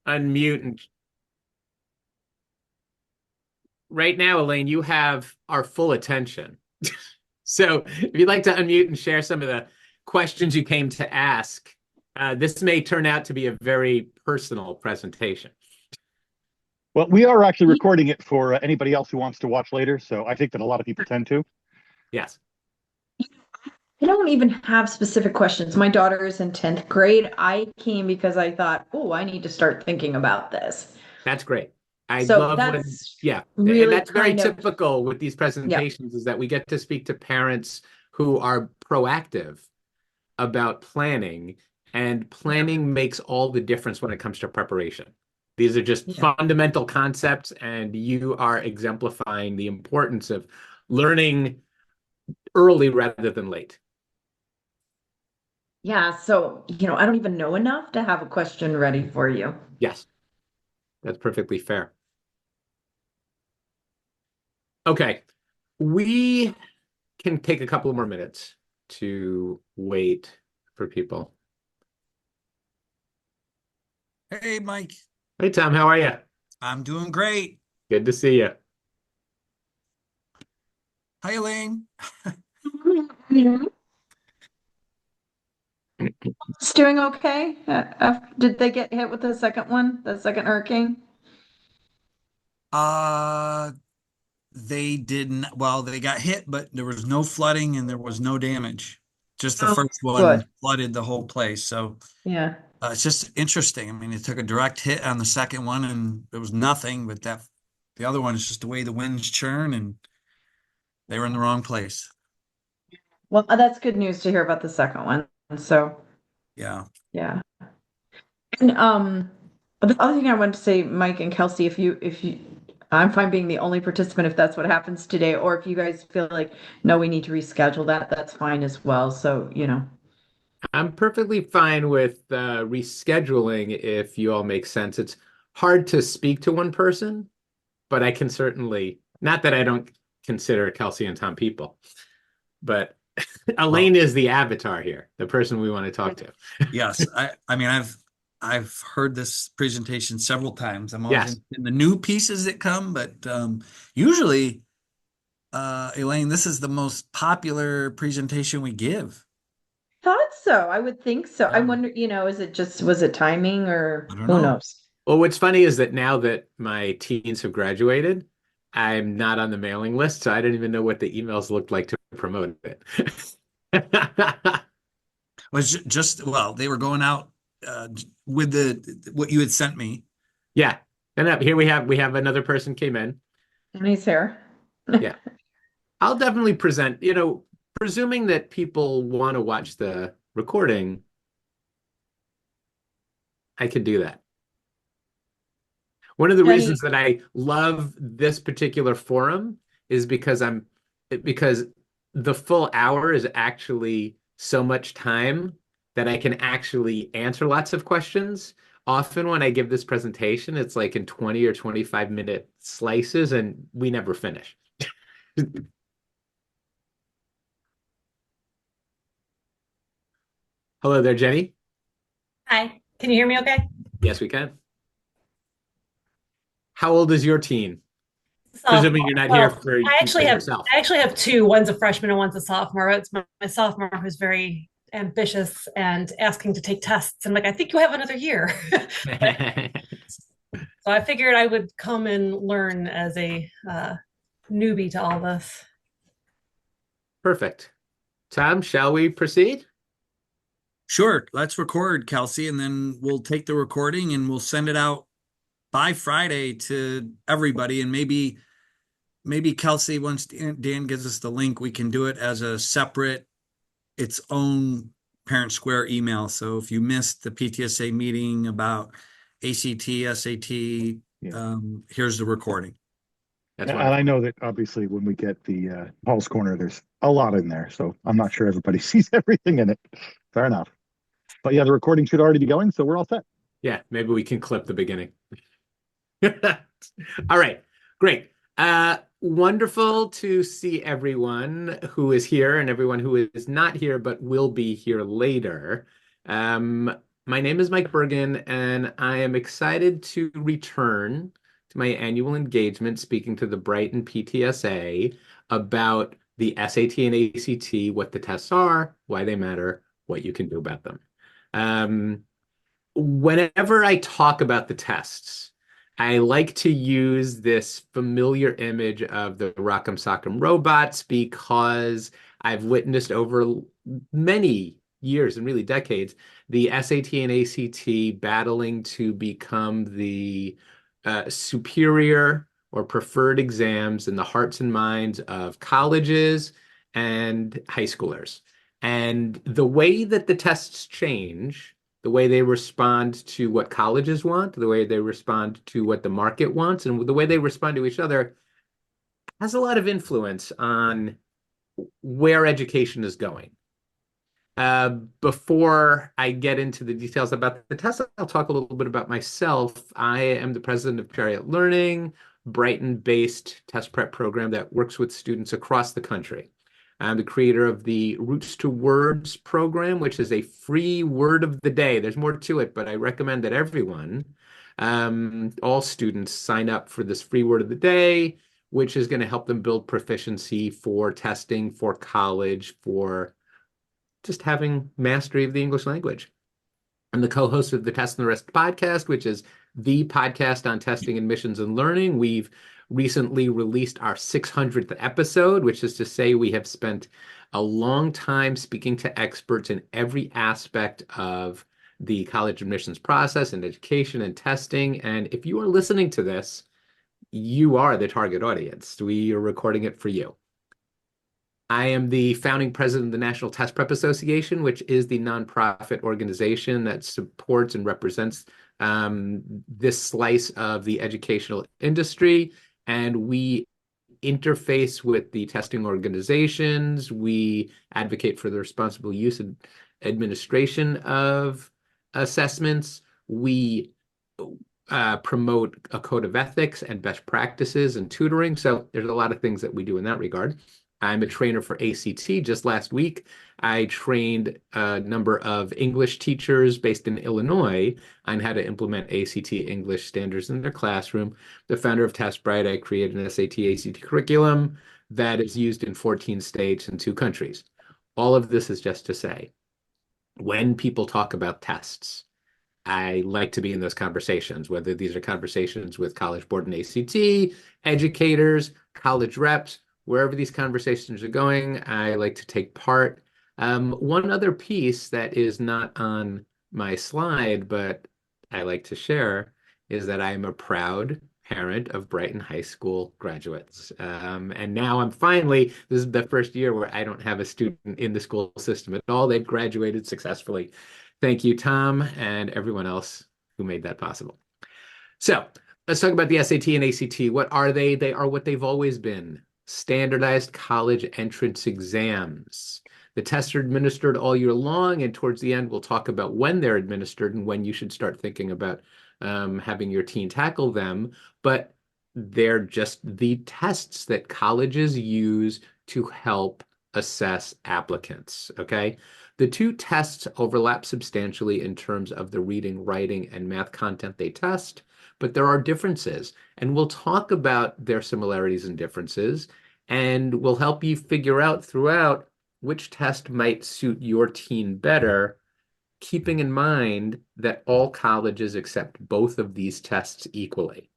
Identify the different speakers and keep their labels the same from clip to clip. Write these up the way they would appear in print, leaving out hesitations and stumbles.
Speaker 1: unmute. And right now, Elaine, you have our full attention. So if you'd like to unmute and share some of the questions you came to ask, this may turn out to be a very personal presentation.
Speaker 2: Well, we are actually recording it for anybody else who wants to watch later. So I think that a lot of people tend to.
Speaker 1: Yes,
Speaker 3: I don't even have specific questions. My daughter is in 10th grade. I came because I thought, oh, I need to start thinking about this.
Speaker 1: that's great. I
Speaker 3: So
Speaker 1: love when,
Speaker 3: that's
Speaker 1: yeah, and
Speaker 3: really
Speaker 1: that's very
Speaker 3: kind of,
Speaker 1: typical with these
Speaker 3: yeah,
Speaker 1: presentations is that we get to speak to parents who are proactive about planning, and planning makes all the difference when it comes to preparation. These are just
Speaker 3: yeah.
Speaker 1: fundamental concepts, and you are exemplifying the importance of learning early rather than late.
Speaker 3: Yeah. So, I don't even know enough to have a question ready for you.
Speaker 1: Yes, that's perfectly fair. Okay, we can take a couple more minutes to wait for people.
Speaker 4: Hey, Mike.
Speaker 1: Hey, Tom, how are you?
Speaker 4: I'm doing great.
Speaker 1: Good to see you.
Speaker 4: Hi, Elaine.
Speaker 3: It's doing okay. Did they get hit with the second one, the second hurricane?
Speaker 4: Uh, they didn't, well, they got hit, but there was no flooding and there was no damage. Just the
Speaker 3: Oh,
Speaker 4: first one
Speaker 3: good.
Speaker 4: flooded the whole place. So
Speaker 3: Yeah.
Speaker 4: it's just interesting. I mean, it took a direct hit on the second one and there was nothing, but the other one is just the way the winds churn and they were in the wrong place.
Speaker 3: Well, that's good news to hear about the second one. So,
Speaker 4: Yeah.
Speaker 3: yeah. And the other thing I wanted to say, Mike and Kelsey, if you I'm fine being the only participant if that's what happens today, or if you guys feel like no, we need to reschedule that, that's fine as well. So,
Speaker 1: I'm perfectly fine with rescheduling if you all make sense. It's hard to speak to one person, but I can certainly, not that I don't consider Kelsey and Tom people, but
Speaker 4: Well,
Speaker 1: Elaine is the avatar here, the person we want to talk to.
Speaker 4: yes. I mean, I've heard this presentation several times. I'm always
Speaker 1: Yes.
Speaker 4: in the new pieces that come, but usually, Elaine, this is the most popular presentation we give.
Speaker 3: thought so. I would think so. I
Speaker 4: Yeah,
Speaker 3: wonder, was it timing or
Speaker 4: I don't
Speaker 3: who
Speaker 4: know.
Speaker 3: knows?
Speaker 1: Well, what's funny is that now that my teens have graduated, I'm not on the mailing list, so I don't even know what the emails looked like to promote it.
Speaker 4: Was just well, they were going out with the what you had sent me.
Speaker 1: Yeah. And up here we have another person came in.
Speaker 3: And he's here.
Speaker 1: Yeah. I'll definitely present, presuming that people want to watch the recording, I can do that. One of the reasons
Speaker 3: Jenny,
Speaker 1: that I love this particular forum is because the full hour is actually so much time that I can actually answer lots of questions. Often when I give this presentation, it's like in 20 or 25-minute slices and we never finish. Hello there, Jenny.
Speaker 5: Hi, can you hear me okay?
Speaker 1: Yes, we can. How old is your teen?
Speaker 5: Sophomore.
Speaker 1: Presuming you're not here
Speaker 5: Well,
Speaker 1: for
Speaker 5: I actually have
Speaker 1: yourself.
Speaker 5: I actually have two. One's a freshman and one's a sophomore. It's my sophomore who's very ambitious and asking to take tests. And like, I think you have another year. So I figured I would come and learn as a newbie to all this.
Speaker 1: Perfect. Tom, shall we proceed?
Speaker 4: Sure, let's record, Kelsey, and then we'll take the recording and we'll send it out by Friday to everybody. And maybe Kelsey, once Dan gives us the link, we can do it as a separate, its own Parent Square email. So if you missed the PTSA meeting about ACT, SAT,
Speaker 2: Yeah.
Speaker 4: here's the recording.
Speaker 1: That's
Speaker 2: And
Speaker 1: wonderful.
Speaker 2: I know that obviously when we get the Paul's Corner, there's a lot in there. So I'm not sure everybody sees everything in it. Fair enough. But yeah, the recording should already be going. So we're all set.
Speaker 1: Yeah, maybe we can clip the beginning. All right, great. Wonderful to see everyone who is here and everyone who is not here but will be here later. My name is Mike Bergin, and I am excited to return to my annual engagement speaking to the Brighton PTSA about the SAT and ACT, what the tests are, why they matter, what you can do about them. Um, Whenever I talk about the tests, I like to use this familiar image of the Rock'em Sock'em robots because I've witnessed over many years and really decades the SAT and ACT battling to become the superior or preferred exams in the hearts and minds of colleges and high schoolers. And the way that the tests change, the way they respond to what colleges want, the way they respond to what the market wants, and the way they respond to each other has a lot of influence on where education is going. Before I get into the details about the test, I'll talk a little bit about myself. I am the president of Chariot Learning, Brighton-based test prep program that works with students across the country. I'm the creator of the Roots to Words program, which is a free word of the day. There's more to it, but I recommend that everyone, all students, sign up for this free word of the day, which is going to help them build proficiency for testing, for college, for just having mastery of the English language. I'm the co-host of the Test and the Rest podcast, which is the podcast on testing, admissions, and learning. We've recently released our 600th episode, which is to say we have spent a long time speaking to experts in every aspect of the college admissions process and education and testing. And if you are listening to this, you are the target audience. We are recording it for you. I am the founding president of the National Test Prep Association, which is the nonprofit organization that supports and represents this slice of the educational industry. And we interface with the testing organizations. We advocate for the responsible use and administration of assessments. We promote a code of ethics and best practices and tutoring. So there's a lot of things that we do in that regard. I'm a trainer for ACT. Just last week, I trained a number of English teachers based in Illinois on how to implement ACT English standards in their classroom. The founder of TestBright, I created an SAT ACT curriculum that is used in 14 states and 2 countries. All of this is just to say, when people talk about tests, I like to be in those conversations, whether these are conversations with College Board and ACT, educators, college reps, wherever these conversations are going, I like to take part. One other piece that is not on my slide, but I like to share, is that I'm a proud parent of Brighton High School graduates. And now this is the first year where I don't have a student in the school system at all. They've graduated successfully. Thank you, Tom, and everyone else who made that possible. So let's talk about the SAT and ACT. What are they? They are what they've always been: standardized college entrance exams. The tests are administered all year long, and towards the end, we'll talk about when they're administered and when you should start thinking about having your teen tackle them. But they're just the tests that colleges use to help assess applicants, okay? The 2 tests overlap substantially in terms of the reading, writing, and math content they test, but there are differences. And we'll talk about their similarities and differences, and we'll help you figure out throughout which test might suit your teen better, keeping in mind that all colleges accept both of these tests equally.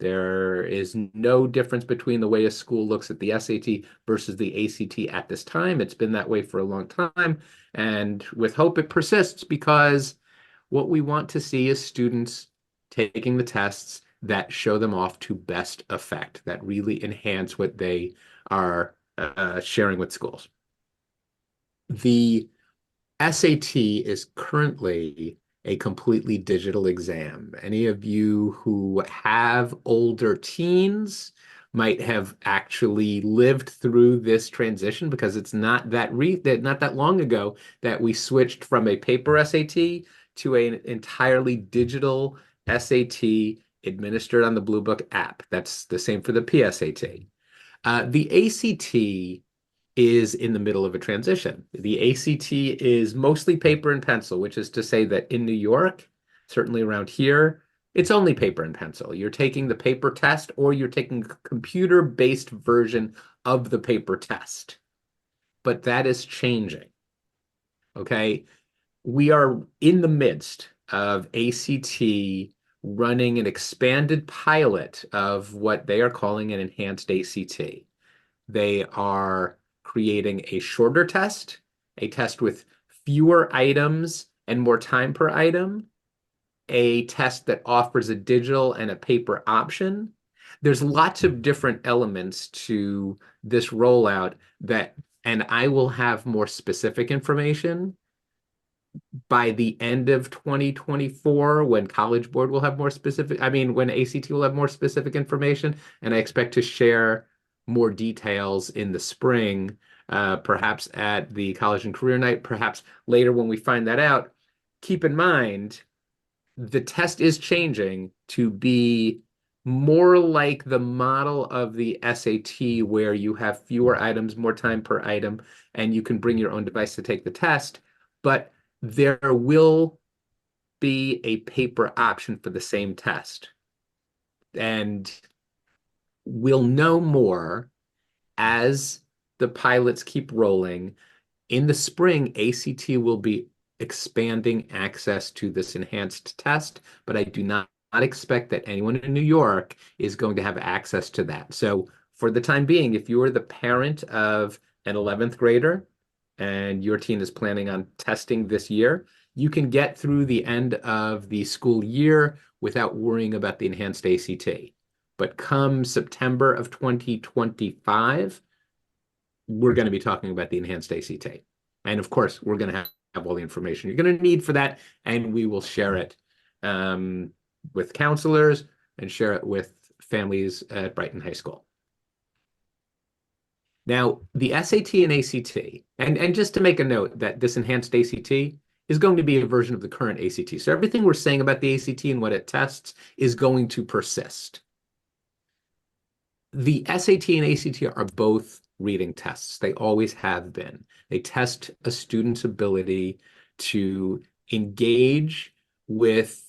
Speaker 1: There is no difference between the way a school looks at the SAT versus the ACT at this time. It's been that way for a long time. And with hope, it persists, because what we want to see is students taking the tests that show them off to best effect, that really enhance what they are sharing with schools. The SAT is currently a completely digital exam. Any of you who have older teens might have actually lived through this transition, because it's not that long ago that we switched from a paper SAT to an entirely digital SAT administered on the Blue Book app. That's the same for the PSAT. The ACT is in the middle of a transition. The ACT is mostly paper and pencil, which is to say that in New York, certainly around here, it's only paper and pencil. You're taking the paper test or you're taking a computer-based version of the paper test. But that is changing. Okay. We are in the midst of ACT running an expanded pilot of what they are calling an enhanced ACT. They are creating a shorter test, a test with fewer items and more time per item, a test that offers a digital and a paper option. There's lots of different elements to this rollout and I will have more specific information by the end of 2024 when College Board will have more specific, when ACT will have more specific information, and I expect to share more details in the spring, perhaps at the College and Career Night, perhaps later when we find that out. Keep in mind, the test is changing to be more like the model of the SAT, where you have fewer items, more time per item, and you can bring your own device to take the test. But there will be a paper option for the same test. And we'll know more as the pilots keep rolling. In the spring, ACT will be expanding access to this enhanced test, but I do not expect that anyone in New York is going to have access to that. So for the time being, if you are the parent of an 11th grader and your teen is planning on testing this year, you can get through the end of the school year without worrying about the enhanced ACT. But come September of 2025, we're going to be talking about the enhanced ACT. And of course, we're going to have all the information you're going to need for that, and we will share it with counselors and share it with families at Brighton High School. Now, the SAT and ACT, and just to make a note that this enhanced ACT is going to be a version of the current ACT. So everything we're saying about the ACT and what it tests is going to persist. The SAT and ACT are both reading tests. They always have been. They test a student's ability to engage with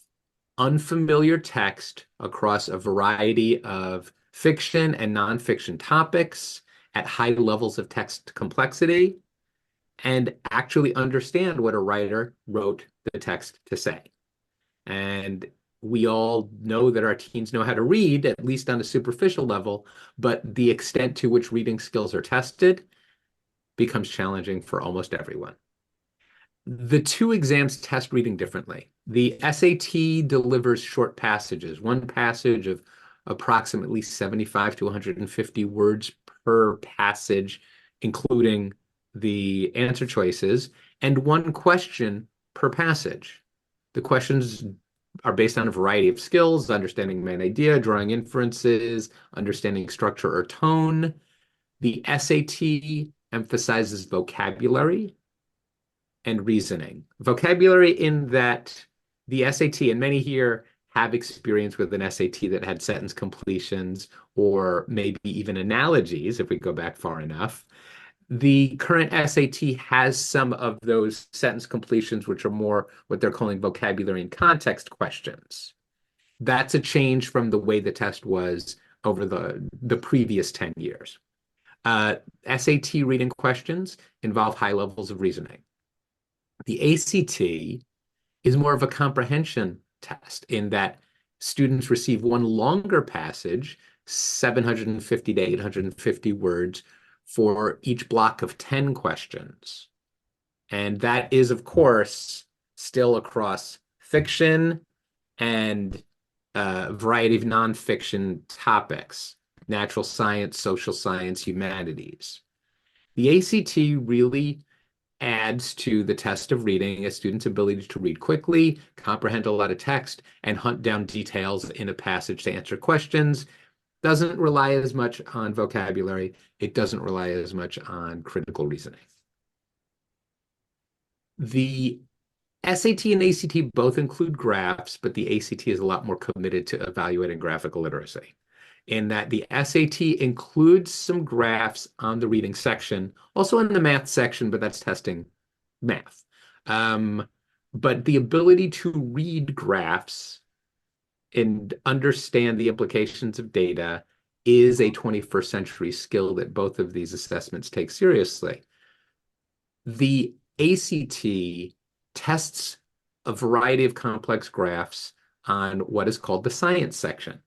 Speaker 1: unfamiliar text across a variety of fiction and nonfiction topics at high levels of text complexity and actually understand what a writer wrote the text to say. And we all know that our teens know how to read, at least on a superficial level, but the extent to which reading skills are tested becomes challenging for almost everyone. The two exams test reading differently. The SAT delivers short passages, one passage of approximately 75 to 150 words per passage, including the answer choices, and one question per passage. The questions are based on a variety of skills: understanding main idea, drawing inferences, understanding structure or tone. The SAT emphasizes vocabulary and reasoning. Vocabulary in that the SAT, and many here have experience with an SAT that had sentence completions or maybe even analogies, if we go back far enough. The current SAT has some of those sentence completions, which are more what they're calling vocabulary and context questions. That's a change from the way the test was over the previous 10 years. SAT reading questions involve high levels of reasoning. The ACT is more of a comprehension test in that students receive one longer passage, 750 to 850 words, for each block of 10 questions. And that is, of course, still across fiction and a variety of nonfiction topics: natural science, social science, humanities. The ACT really adds to the test of reading a student's ability to read quickly, comprehend a lot of text, and hunt down details in a passage to answer questions. Doesn't rely as much on vocabulary. It doesn't rely as much on critical reasoning. The SAT and ACT both include graphs, but the ACT is a lot more committed to evaluating graphical literacy. in that the SAT includes some graphs on the reading section, also in the math section, but that's testing math. But the ability to read graphs and understand the implications of data is a 21st century skill that both of these assessments take seriously. The ACT tests a variety of complex graphs on what is called the science section.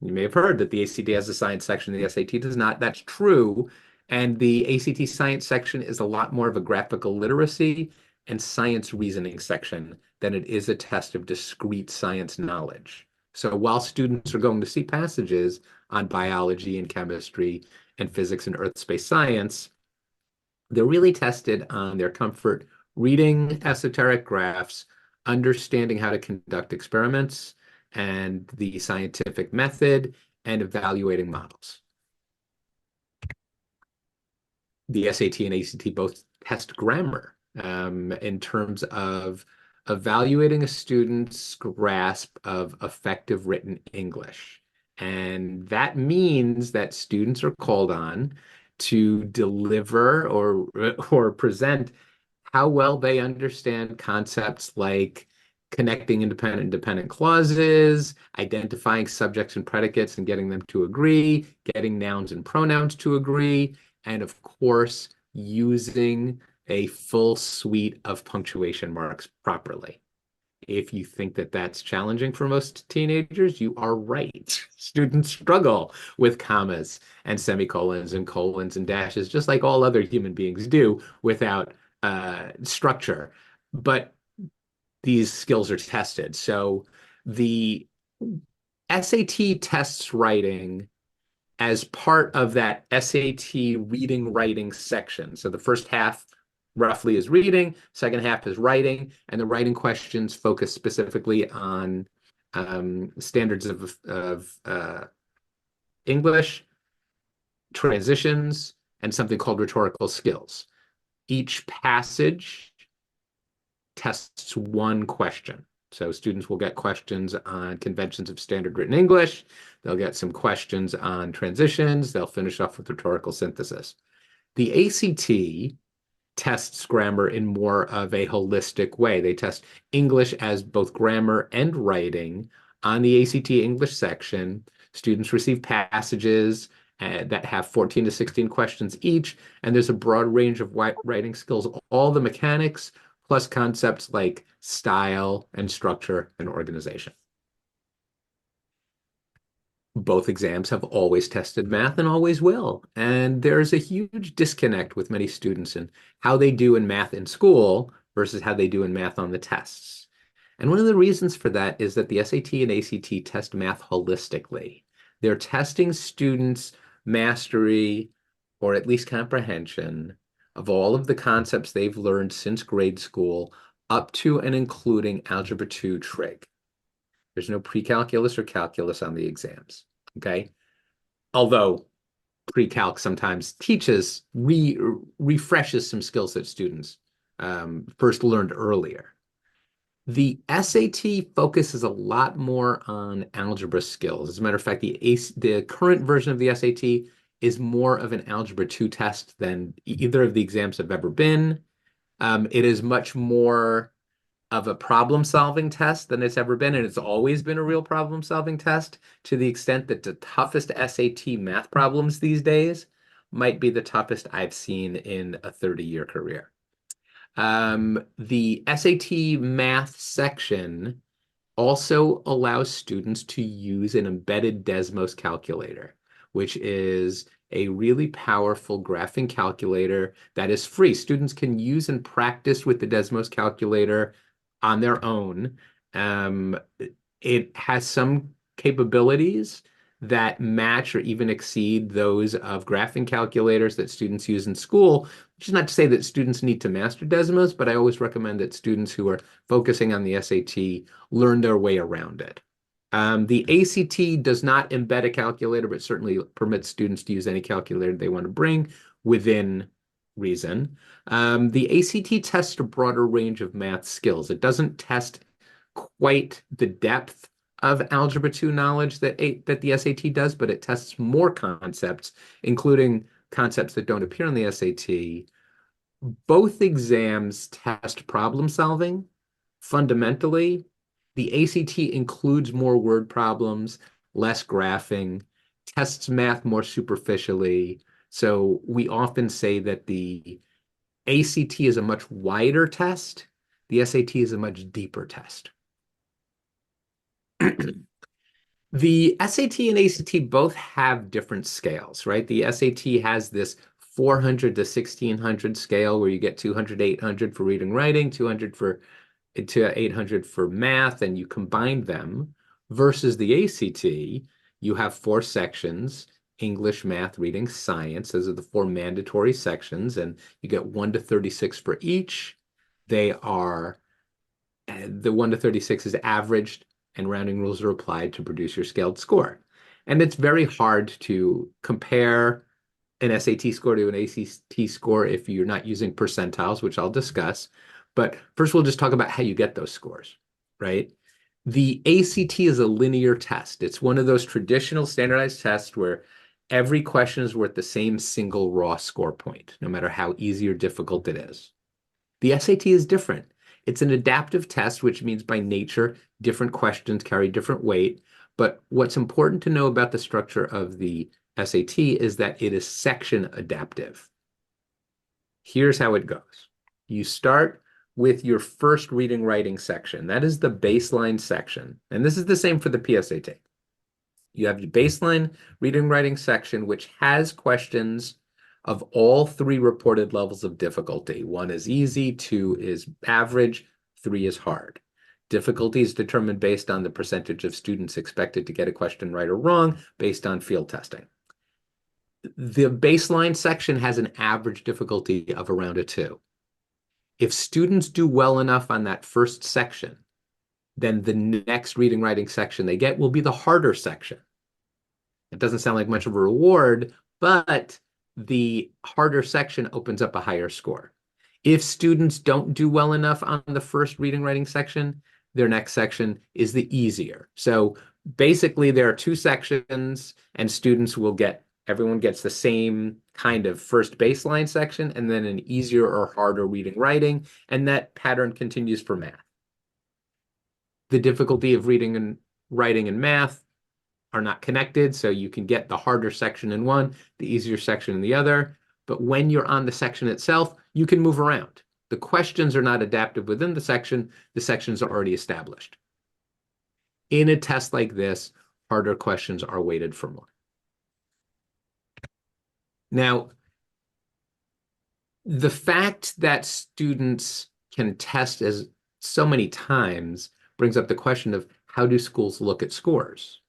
Speaker 1: You may have heard that the ACT has a science section, the SAT does not. That's true. And the ACT science section is a lot more of a graphical literacy and science reasoning section than it is a test of discrete science knowledge. So while students are going to see passages on biology and chemistry and physics and earth space science, they're really tested on their comfort reading esoteric graphs, understanding how to conduct experiments and the scientific method, and evaluating models. The SAT and ACT both test grammar in terms of evaluating a student's grasp of effective written English. And that means that students are called on to deliver or present how well they understand concepts like connecting independent and dependent clauses, identifying subjects and predicates and getting them to agree, getting nouns and pronouns to agree, and of course, using a full suite of punctuation marks properly. If you think that that's challenging for most teenagers, you are right. Students struggle with commas and semicolons and colons and dashes, just like all other human beings do without structure. But these skills are tested. So the SAT tests writing as part of that SAT reading writing section. So the first half roughly is reading, second half is writing, and the writing questions focus specifically on standards of English, transitions, and something called rhetorical skills. Each passage tests one question. So students will get questions on conventions of standard written English. They'll get some questions on transitions. They'll finish off with rhetorical synthesis. The ACT tests grammar in more of a holistic way. They test English as both grammar and writing. On the ACT English section, students receive passages that have 14 to 16 questions each, and there's a broad range of writing skills, all the mechanics, plus concepts like style and structure and organization. Both exams have always tested math and always will. And there's a huge disconnect with many students in how they do in math in school versus how they do in math on the tests. And one of the reasons for that is that the SAT and ACT test math holistically. They're testing students' mastery or at least comprehension of all of the concepts they've learned since grade school up to and including Algebra 2 trig. There's no pre-calculus or calculus on the exams, okay? Although pre-calc sometimes teaches, refreshes some skills that students first learned earlier. The SAT focuses a lot more on algebra skills. As a matter of fact, the current version of the SAT is more of an Algebra 2 test than either of the exams have ever been. It is much more of a problem-solving test than it's ever been, and it's always been a real problem-solving test to the extent that the toughest SAT math problems these days might be the toughest I've seen in a 30-year career. The SAT math section also allows students to use an embedded Desmos calculator, which is a really powerful graphing calculator that is free. Students can use and practice with the Desmos calculator on their own. It has some capabilities that match or even exceed those of graphing calculators that students use in school, which is not to say that students need to master Desmos, but I always recommend that students who are focusing on the SAT learn their way around it. The ACT does not embed a calculator, but certainly permits students to use any calculator they want to bring within reason. The ACT tests a broader range of math skills. It doesn't test quite the depth of Algebra 2 knowledge that the SAT does, but it tests more concepts, including concepts that don't appear on the SAT. Both exams test problem solving. Fundamentally, the ACT includes more word problems, less graphing, tests math more superficially. So we often say that the ACT is a much wider test. The SAT is a much deeper test. The SAT and ACT both have different scales, right? The SAT has this 400 to 1600 scale where you get 200 to 800 for reading, writing, 200 to 800 for math, and you combine them versus the ACT, you have 4 sections: English, math, reading, science. Those are the 4 mandatory sections, and you get 1 to 36 for each. They are, the 1 to 36 is averaged, and rounding rules are applied to produce your scaled score. And it's very hard to compare an SAT score to an ACT score if you're not using percentiles, which I'll discuss. But first, we'll just talk about how you get those scores, right? The ACT is a linear test. It's one of those traditional standardized tests where every question is worth the same single raw score point, no matter how easy or difficult it is. The SAT is different. It's an adaptive test, which means by nature, different questions carry different weight. But what's important to know about the structure of the SAT is that it is section adaptive. Here's how it goes. You start with your first reading writing section. That is the baseline section. And this is the same for the PSAT. You have your baseline reading writing section, which has questions of all 3 reported levels of difficulty. 1 is easy, 2 is average, 3 is hard. Difficulty is determined based on the percentage of students expected to get a question right or wrong based on field testing. The baseline section has an average difficulty of around a 2. If students do well enough on that first section, then the next reading writing section they get will be the harder section. It doesn't sound like much of a reward, but the harder section opens up a higher score. If students don't do well enough on the first reading writing section, their next section is the easier. So basically there are 2 sections, and everyone gets the same kind of first baseline section and then an easier or harder reading writing, and that pattern continues for math. The difficulty of reading and writing and math are not connected, so you can get the harder section in one, the easier section in the other. But when you're on the section itself, you can move around. The questions are not adaptive within the sections are already established. In a test like this, harder questions are weighted for more. Now, the fact that students can test as so many times brings up the question of how do schools look at scores?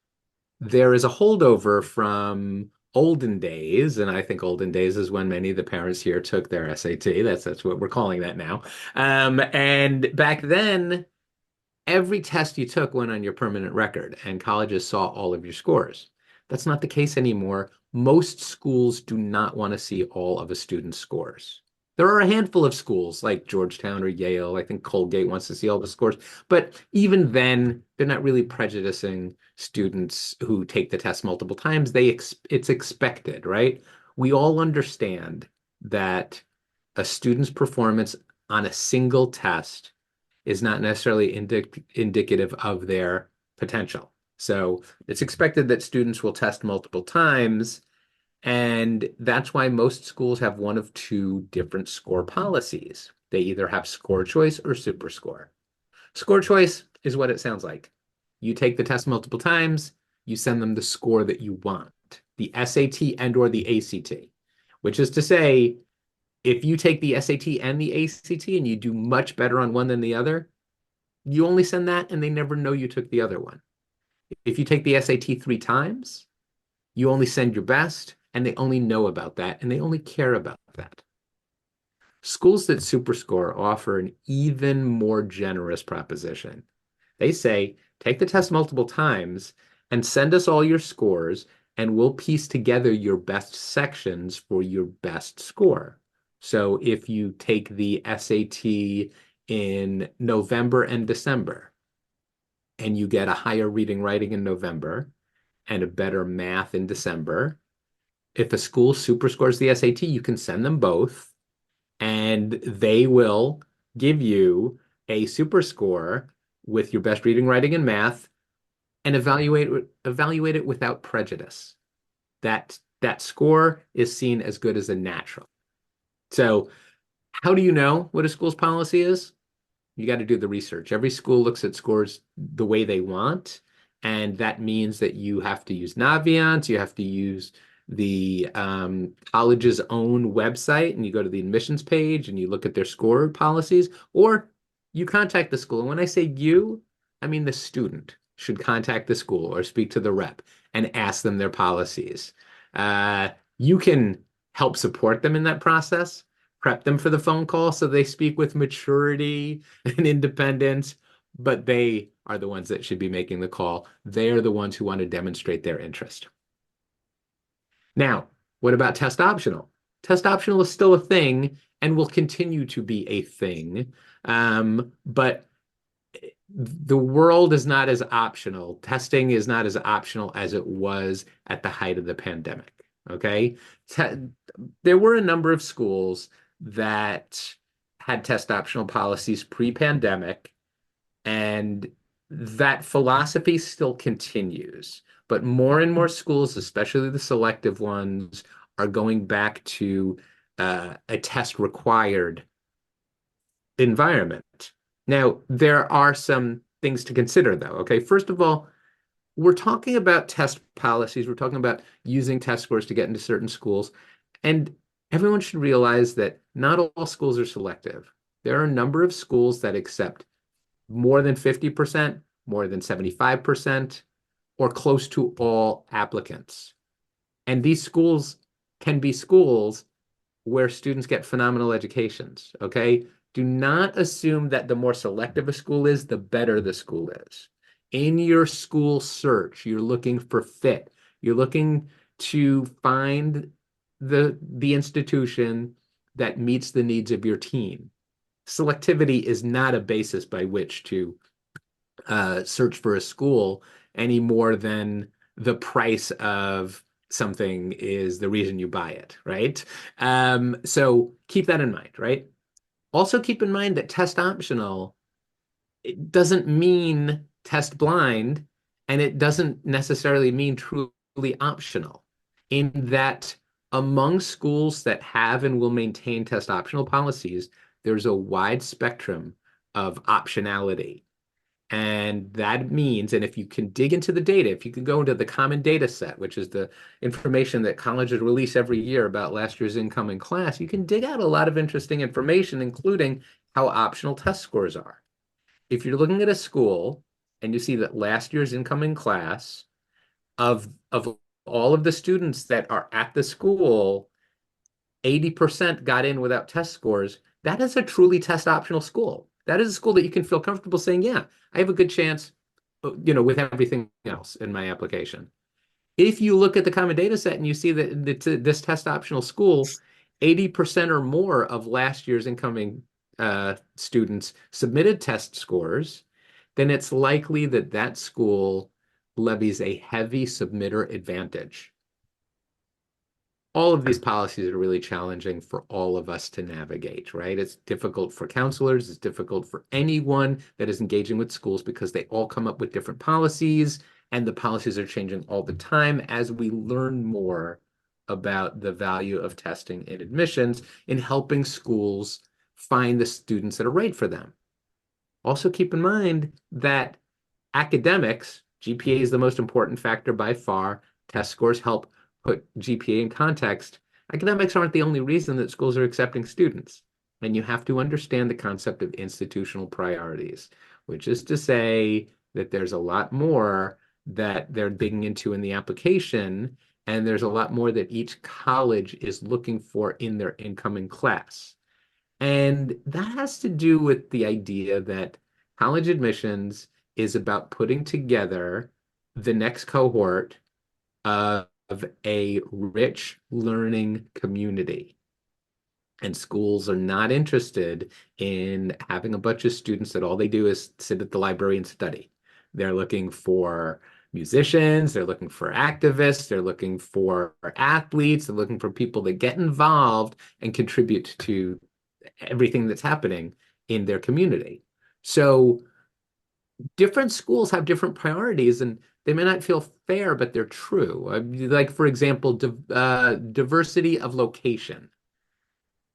Speaker 1: There is a holdover from olden days, and I think olden days is when many of the parents here took their SAT. That's what we're calling that now. And back then, every test you took went on your permanent record, and colleges saw all of your scores. That's not the case anymore. Most schools do not want to see all of a student's scores. There are a handful of schools like Georgetown or Yale. I think Colgate wants to see all the scores. But even then, they're not really prejudicing students who take the test multiple times. It's expected, right? We all understand that a student's performance on a single test is not necessarily indicative of their potential. So it's expected that students will test multiple times, and that's why most schools have one of 2 different score policies. They either have score choice or super score. Score choice is what it sounds like. You take the test multiple times, you send them the score that you want, the SAT and or the ACT, which is to say, if you take the SAT and the ACT and you do much better on one than the other, you only send that and they never know you took the other one. If you take the SAT 3 times, you only send your best and they only know about that and they only care about that. Schools that superscore offer an even more generous proposition. They say, take the test multiple times and send us all your scores, and we'll piece together your best sections for your best score. So if you take the SAT in November and December, and you get a higher reading writing in November and a better math in December, if a school super scores the SAT, you can send them both and they will give you a super score with your best reading, writing, and math and evaluate it without prejudice. That score is seen as good as a natural. So how do you know what a school's policy is? You got to do the research. Every school looks at scores the way they want, and that means that you have to use Naviance, you have to use the college's own website, and you go to the admissions page and you look at their score policies, or you contact the school. And when I say you, I mean the student should contact the school or speak to the rep and ask them their policies. You can help support them in that process, prep them for the phone call so they speak with maturity and independence, but they are the ones that should be making the call. They are the ones who want to demonstrate their interest. Now, what about test optional? Test optional is still a thing and will continue to be a thing, but the world is not as optional. Testing is not as optional as it was at the height of the pandemic. Okay. There were a number of schools that had test optional policies pre-pandemic, and that philosophy still continues. But more and more schools, especially the selective ones, are going back to a test required environment. Now, there are some things to consider, though. Okay, first of all, we're talking about test policies. We're talking about using test scores to get into certain schools. And everyone should realize that not all schools are selective. There are a number of schools that accept more than 50%, more than 75%, or close to all applicants. And these schools can be schools where students get phenomenal educations, okay? Do not assume that the more selective a school is, the better the school is. In your school search, you're looking for fit. You're looking to find the institution that meets the needs of your team. Selectivity is not a basis by which to search for a school any more than the price of something is the reason you buy it, right? So keep that in mind, right? Also keep in mind that test optional, it doesn't mean test blind, and it doesn't necessarily mean truly optional, in that among schools that have and will maintain test optional policies, there's a wide spectrum of optionality. And that means, and if you can dig into the data, if you can go into the common data set, which is the information that colleges release every year about last year's incoming class, you can dig out a lot of interesting information, including how optional test scores are. If you're looking at a school and you see that last year's incoming class of all of the students that are at the school, 80% got in without test scores, that is a truly test optional school. That is a school that you can feel comfortable saying, yeah, I have a good chance, with everything else in my application. If you look at the common data set and you see that this test optional school, 80% or more of last year's incoming students submitted test scores, then it's likely that that school levies a heavy submitter advantage. All of these policies are really challenging for all of us to navigate, right? It's difficult for counselors, it's difficult for anyone that is engaging with schools because they all come up with different policies, and the policies are changing all the time as we learn more about the value of testing in admissions in helping schools find the students that are right for them. Also keep in mind that academics, GPA is the most important factor by far. Test scores help put GPA in context. Academics aren't the only reason that schools are accepting students. And you have to understand the concept of institutional priorities, which is to say that there's a lot more that they're digging into in the application, and there's a lot more that each college is looking for in their incoming class. And that has to do with the idea that college admissions is about putting together the next cohort of a rich learning community. And schools are not interested in having a bunch of students that all they do is sit at the library and study. They're looking for musicians, they're looking for activists, they're looking for athletes, they're looking for people that get involved and contribute to everything that's happening in their community. So different schools have different priorities, and they may not feel fair, but they're true. Like, for example, diversity of location.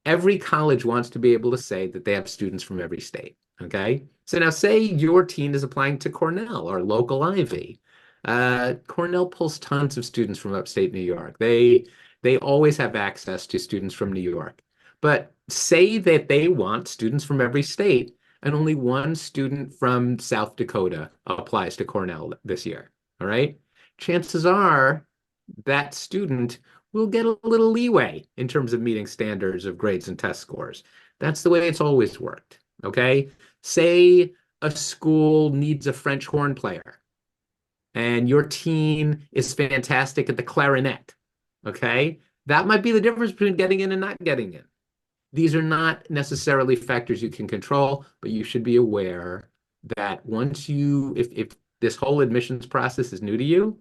Speaker 1: Every college wants to be able to say that they have students from every state. Okay. So now say your teen is applying to Cornell or local Ivy. Cornell pulls tons of students from upstate New York. They always have access to students from New York. But say that they want students from every state, and only one student from South Dakota applies to Cornell this year. All right. Chances are that student will get a little leeway in terms of meeting standards of grades and test scores. That's the way it's always worked. Okay. Say a school needs a French horn player and your teen is fantastic at the clarinet. Okay. That might be the difference between getting in and not getting in. These are not necessarily factors you can control, but you should be aware that once if this whole admissions process is new to you,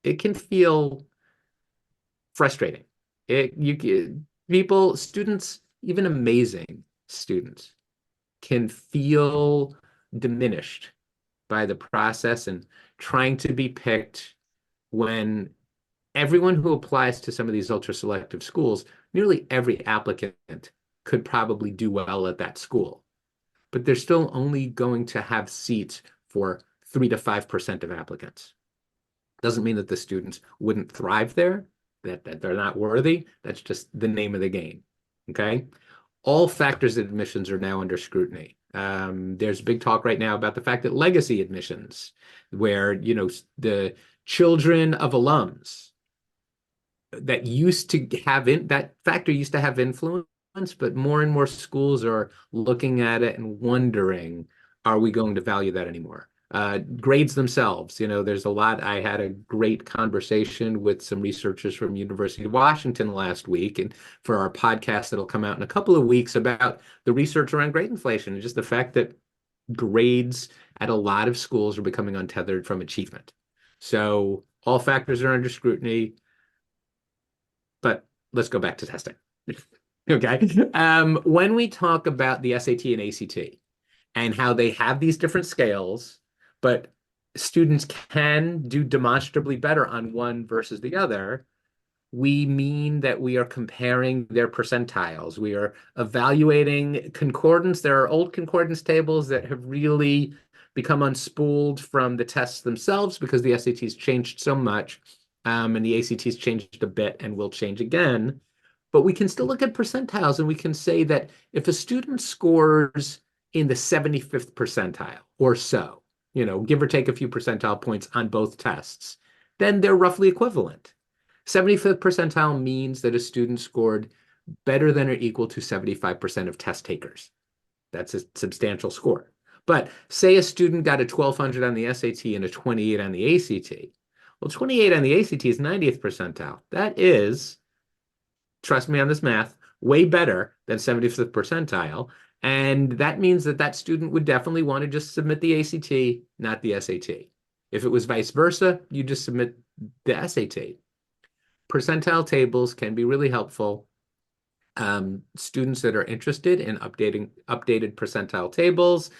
Speaker 1: it can feel frustrating. Students, even amazing students, can feel diminished by the process and trying to be picked when everyone who applies to some of these ultra selective schools, nearly every applicant could probably do well at that school, but they're still only going to have seats for 3 to 5% of applicants. Doesn't mean that the students wouldn't thrive there, that they're not worthy. That's just the name of the game. Okay. All factors of admissions are now under scrutiny. There's big talk right now about the fact that legacy admissions, where, the children of alums that that factor used to have influence, but more and more schools are looking at it and wondering, are we going to value that anymore? Grades themselves, there's a lot. I had a great conversation with some researchers from University of Washington last week, and for our podcast that'll come out in a couple of weeks about the research around grade inflation and just the fact that grades at a lot of schools are becoming untethered from achievement. So all factors are under scrutiny, but let's go back to testing. Okay. When we talk about the SAT and ACT and how they have these different scales, but students can do demonstrably better on one versus the other, we mean that we are comparing their percentiles. We are evaluating concordance. There are old concordance tables that have really become unspooled from the tests themselves because the SATs changed so much, and the ACTs changed a bit and will change again. But we can still look at percentiles, and we can say that if a student scores in the 75th percentile or so, give or take a few percentile points on both tests, then they're roughly equivalent. 75th percentile means that a student scored better than or equal to 75% of test takers. That's a substantial score. But say a student got a 1200 on the SAT and a 28 on the ACT. Well, 28 on the ACT is 90th percentile. That is, trust me on this math, way better than 75th percentile. And that means that student would definitely want to just submit the ACT, not the SAT. If it was vice versa, you just submit the SAT. Percentile tables can be really helpful. Students that are interested in updated percentile tables,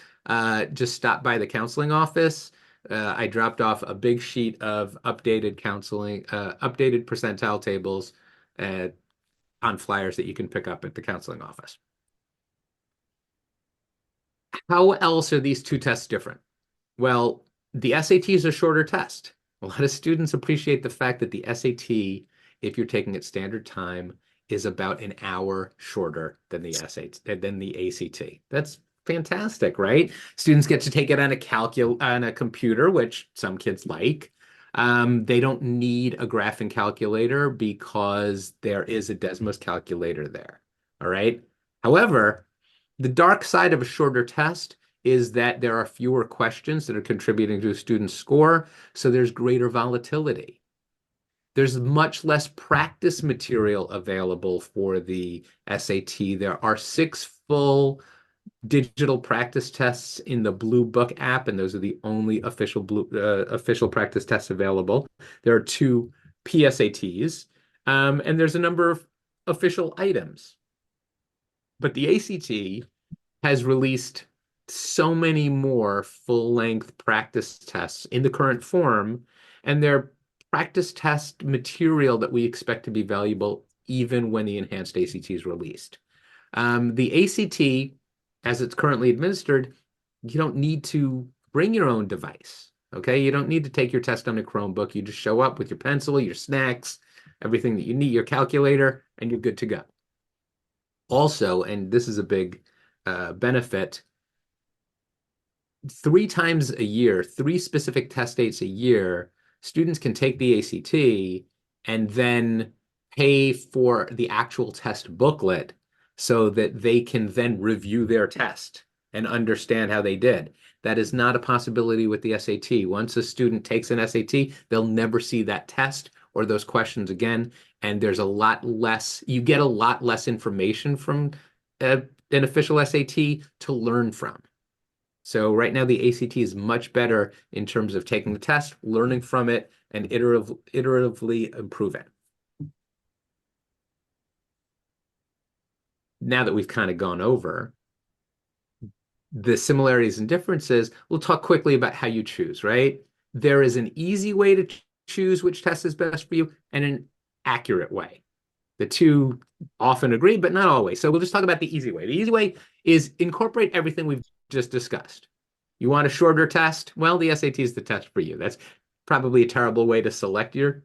Speaker 1: just stop by the counseling office. I dropped off a big sheet of updated percentile tables on flyers that you can pick up at the counseling office. How else are these two tests different? Well, the SAT is a shorter test. A lot of students appreciate the fact that the SAT, if you're taking it standard time, is about an hour shorter than the ACT. That's fantastic, right? Students get to take it on a computer, which some kids like. They don't need a graphing calculator because there is a Desmos calculator there. All right. However, the dark side of a shorter test is that there are fewer questions that are contributing to a student's score, so there's greater volatility. There's much less practice material available for the SAT. There are 6 full digital practice tests in the Blue Book app, and those are the only official practice tests available. There are 2 PSATs, and there's a number of official items. But the ACT has released so many more full-length practice tests in the current form, and they're practice test material that we expect to be valuable even when the enhanced ACT is released. The ACT, as it's currently administered, you don't need to bring your own device. Okay, you don't need to take your test on a Chromebook. You just show up with your pencil, your snacks, everything that you need, your calculator, and you're good to go. Also, and this is a big benefit, 3 times a year, 3 specific test dates a year, students can take the ACT and then pay for the actual test booklet so that they can then review their test and understand how they did. That is not a possibility with the SAT. Once a student takes an SAT, they'll never see that test or those questions again. And there's a lot less, you get a lot less information from an official SAT to learn from. So right now the ACT is much better in terms of taking the test, learning from it, and iteratively improving. Now that we've kind of gone over the similarities and differences, we'll talk quickly about how you choose, right? There is an easy way to choose which test is best for you and an accurate way. The 2 often agree, but not always. So we'll just talk about the easy way. The easy way is incorporate everything we've just discussed. You want a shorter test? Well, the SAT is the test for you. That's probably a terrible way to select your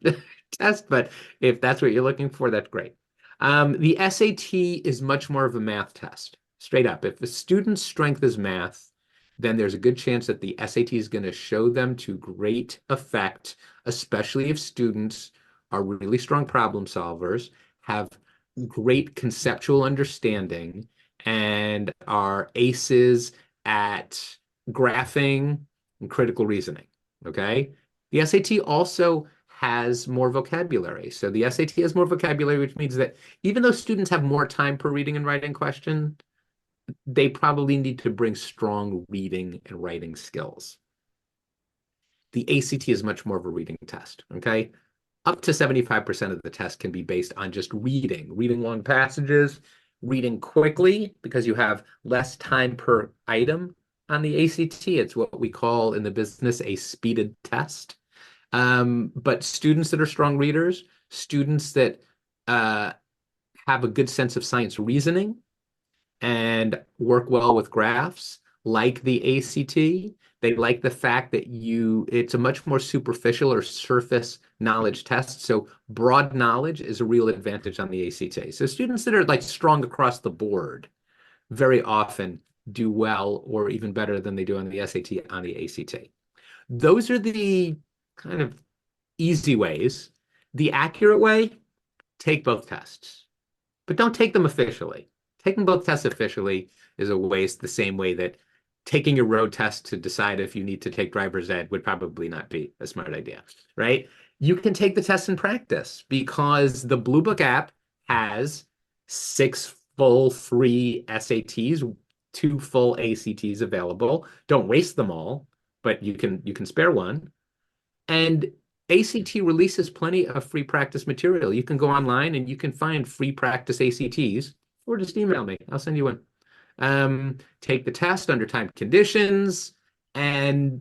Speaker 1: test, but if that's what you're looking for, that's great. The SAT is much more of a math test, straight up. If the student's strength is math, then there's a good chance that the SAT is going to show them to great effect, especially if students are really strong problem solvers, have great conceptual understanding, and are aces at graphing and critical reasoning, okay? The SAT also has more vocabulary. So the SAT has more vocabulary, which means that even though students have more time per reading and writing question, they probably need to bring strong reading and writing skills. The ACT is much more of a reading test, okay? Up to 75% of the test can be based on just reading long passages, reading quickly because you have less time per item on the ACT. It's what we call in the business a speeded test. But students that are strong readers, students that have a good sense of science reasoning and work well with graphs, like the ACT. They like the fact that it's a much more superficial or surface knowledge test. So broad knowledge is a real advantage on the ACT. So students that are like strong across the board very often do well or even better than they do on the SAT on the ACT. Those are the kind of easy ways. The accurate way, take both tests, but don't take them officially. Taking both tests officially is a waste, the same way that taking your road test to decide if you need to take driver's ed would probably not be a smart idea, right? You can take the test in practice because the Blue Book app has 6 full free SATs, 2 full ACTs available. Don't waste them all, but you can spare one. And ACT releases plenty of free practice material. You can go online and you can find free practice ACTs, or just email me. I'll send you one. Take the test under timed conditions, and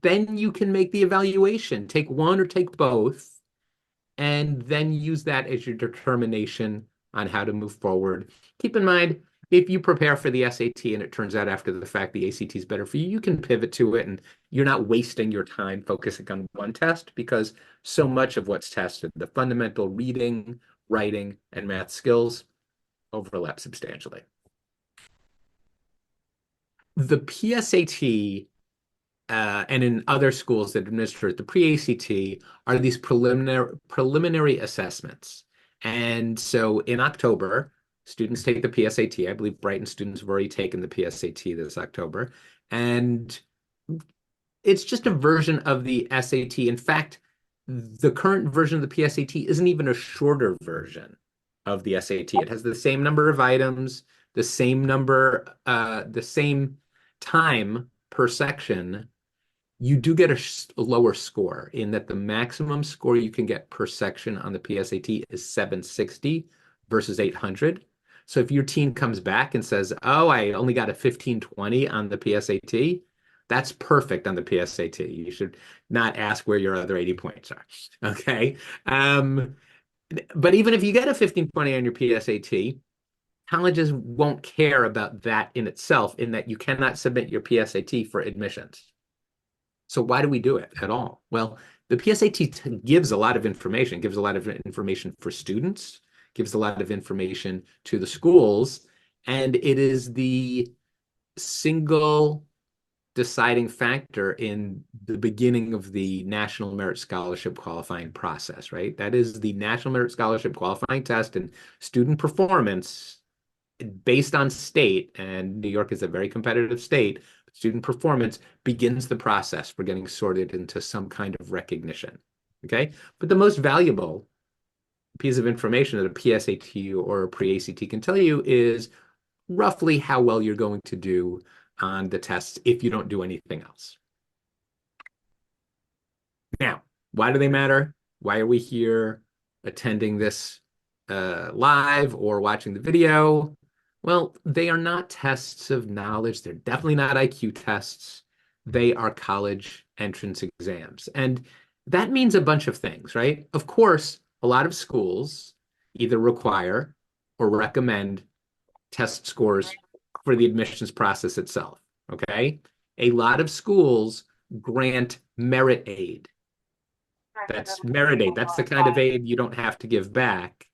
Speaker 1: then you can make the evaluation. Take one or take both, and then use that as your determination on how to move forward. Keep in mind, if you prepare for the SAT and it turns out after the fact the ACT is better for you, you can pivot to it and you're not wasting your time focusing on one test because so much of what's tested, the fundamental reading, writing, and math skills overlap substantially. The PSAT and in other schools that administer it, the pre-ACT are these preliminary assessments. And so in October, students take the PSAT. I believe Brighton students have already taken the PSAT this October. And it's just a version of the SAT. In fact, the current version of the PSAT isn't even a shorter version of the SAT. It has the same number of items, the same time per section, you do get a lower score in that the maximum score you can get per section on the PSAT is 760 versus 800. So if your teen comes back and says, oh, I only got a 1520 on the PSAT, that's perfect on the PSAT. You should not ask where your other 80 points are. Okay. But even if you get a 1520 on your PSAT, colleges won't care about that in itself, in that you cannot submit your PSAT for admissions. So why do we do it at all? Well, the PSAT gives a lot of information, gives a lot of information for students, gives a lot of information to the schools, and it is the single deciding factor in the beginning of the National Merit Scholarship qualifying process, right? That is the National Merit Scholarship qualifying test, and student performance based on state, and New York is a very competitive state, student performance begins the process for getting sorted into some kind of recognition. Okay. But the most valuable piece of information that a PSAT or a pre-ACT can tell you is roughly how well you're going to do on the tests if you don't do anything else. Now, why do they matter? Why are we here attending this live or watching the video? Well, they are not tests of knowledge. They're definitely not IQ tests. They are college entrance exams. And that means a bunch of things, right? Of course, a lot of schools either require or recommend test scores for the admissions process itself, okay? A lot of schools grant merit aid. That's merit aid. That's the kind of aid you don't have to give back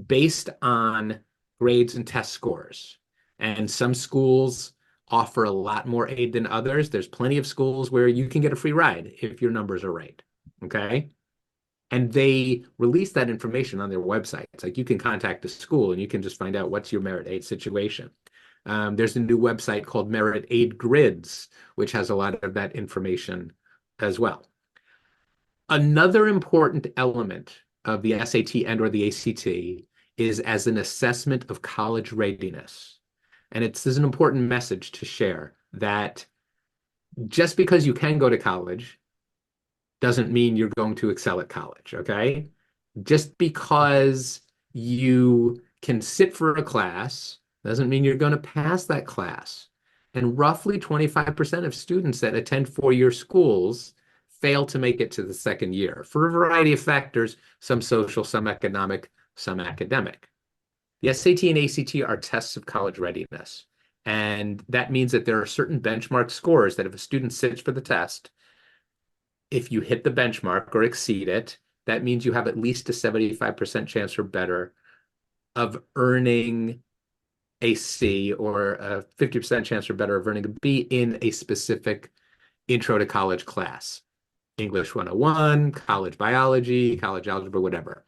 Speaker 1: based on grades and test scores. And some schools offer a lot more aid than others. There's plenty of schools where you can get a free ride if your numbers are right. Okay. And they release that information on their websites. Like you can contact the school and you can just find out what's your merit aid situation. There's a new website called Merit Aid Grids, which has a lot of that information as well. Another important element of the SAT and or the ACT is as an assessment of college readiness. And this is an important message to share that just because you can go to college doesn't mean you're going to excel at college, okay? Just because you can sit for a class doesn't mean you're going to pass that class. And roughly 25% of students that attend four-year schools fail to make it to the second year for a variety of factors, some social, some economic, some academic. The SAT and ACT are tests of college readiness. And that means that there are certain benchmark scores that if a student sits for the test, if you hit the benchmark or exceed it, that means you have at least a 75% chance or better of earning a C or a 50% chance or better of earning a B in a specific intro to college class. English 101, college biology, college algebra, whatever.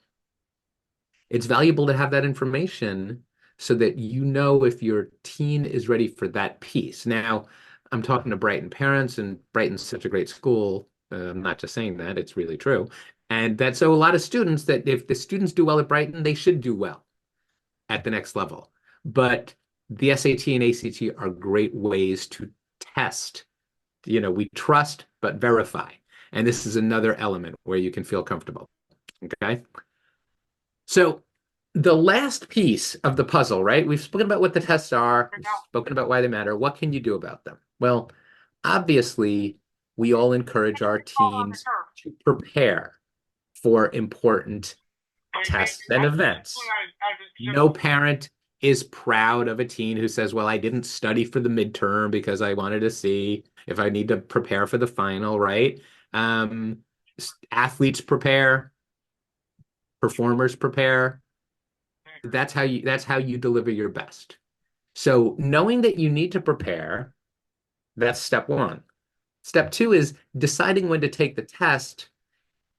Speaker 1: It's valuable to have that information so that you know if your teen is ready for that piece. Now, I'm talking to Brighton parents, and Brighton's such a great school. I'm not just saying that, it's really true. And that's so a lot of students that if the students do well at Brighton, they should do well at the next level. But the SAT and ACT are great ways to test. You know, we trust but verify. And this is another element where you can feel comfortable. Okay. So the last piece of the puzzle, right? We've spoken about what the tests are, we've spoken about why they matter. What can you do about them? Well, obviously, we all encourage our teens to prepare for important tests and events. No parent is proud of a teen who says, well, I didn't study for the midterm because I wanted to see if I need to prepare for the final, right? Athletes prepare, performers prepare. That's how you deliver your best. So knowing that you need to prepare, that's step one. Step two is deciding when to take the test,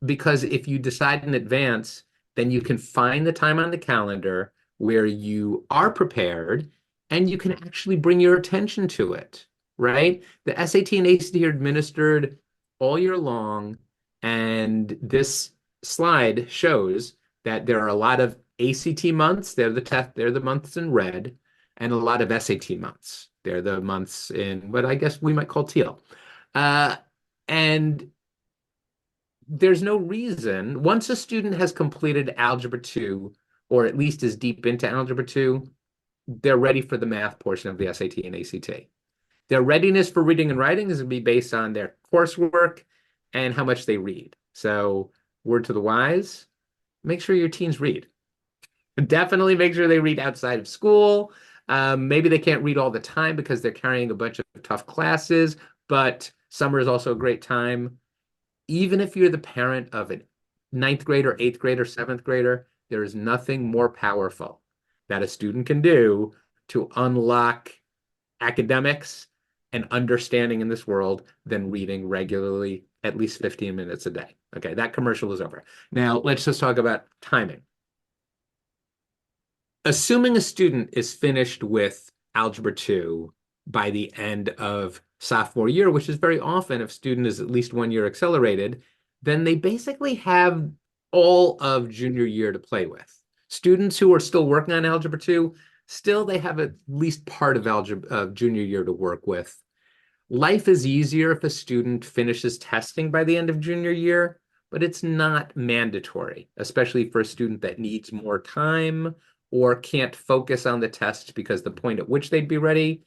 Speaker 1: because if you decide in advance, then you can find the time on the calendar where you are prepared and you can actually bring your attention to it, right? The SAT and ACT are administered all year long, and this slide shows that there are a lot of ACT months. They're the months in red. and a lot of SAT months. They're the months in what I guess we might call teal. Uh, and there's no reason, once a student has completed Algebra 2, or at least is deep into Algebra 2, they're ready for the math portion of the SAT and ACT. Their readiness for reading and writing is going to be based on their coursework and how much they read. So, word to the wise, make sure your teens read. Definitely make sure they read outside of school. Maybe they can't read all the time because they're carrying a bunch of tough classes, but summer is also a great time. Even if you're the parent of a ninth grader, eighth grader, seventh grader, there is nothing more powerful that a student can do to unlock academics and understanding in this world than reading regularly at least 15 minutes a day. Okay, that commercial is over. Now, let's just talk about timing. Assuming a student is finished with Algebra 2 by the end of sophomore year, which is very often if student is at least 1 year accelerated, then they basically have all of junior year to play with. Students who are still working on Algebra 2, still they have at least part of junior year to work with. Life is easier if a student finishes testing by the end of junior year, but it's not mandatory, especially for a student that needs more time or can't focus on the test because the point at which they'd be ready